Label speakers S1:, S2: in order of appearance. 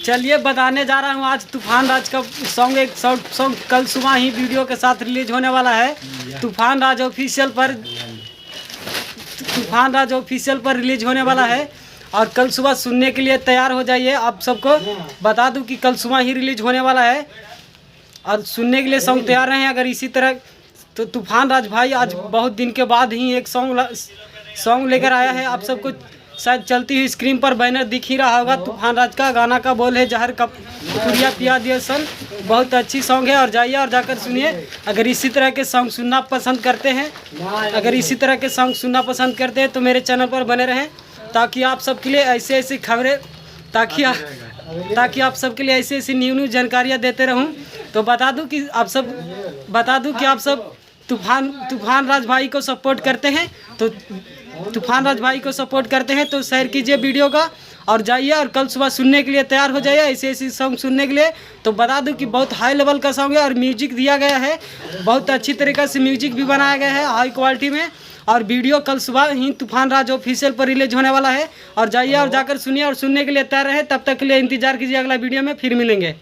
S1: चलिए बताने जा रहा हूँ आज तूफान राज का सॉन्ग। एक सॉन्ग कल सुबह ही वीडियो के साथ रिलीज होने वाला है। तूफान राज ऑफिशियल पर रिलीज होने वाला है और कल सुबह सुनने के लिए तैयार हो जाइए। आप सबको बता दूं कि कल सुबह ही रिलीज होने वाला है और सुनने के लिए सॉन्ग तैयार रहें। अगर इसी तरह तो तूफान राज भाई आज बहुत दिन के बाद ही एक सॉन्ग लेकर आया है। आप सबको शायद चलती हुई स्क्रीन पर बैनर दिख ही रहा होगा। तूफान राज का गाना का बोल है जहर का पुड़िया पिया दिया सन। बहुत अच्छी सॉन्ग है और जाइए और जाकर सुनिए। अगर इसी तरह के सॉन्ग सुनना पसंद करते हैं तो मेरे चैनल पर बने रहें ताकि आप सबके लिए ऐसी खबरें ताकि आप सबके लिए ऐसी न्यू जानकारियाँ देते रहूं। तो बता दूं कि आप सब तूफान राज भाई को सपोर्ट करते हैं तो शेयर कीजिए वीडियो का और जाइए और कल सुबह सुनने के लिए तैयार हो जाइए ऐसे सॉन्ग सुनने के लिए। तो बता दूं कि बहुत हाई लेवल का सॉन्ग है और म्यूजिक दिया गया है। बहुत अच्छी तरीक़े से म्यूजिक भी बनाया गया है हाई क्वालिटी में। और वीडियो कल सुबह ही तूफान राज ऑफिशियल पर रिलीज होने वाला है और जाइए और जाकर सुनिए और सुनने के लिए तैयार रहे। तब तक के लिए इंतजार कीजिए, अगला वीडियो में फिर मिलेंगे।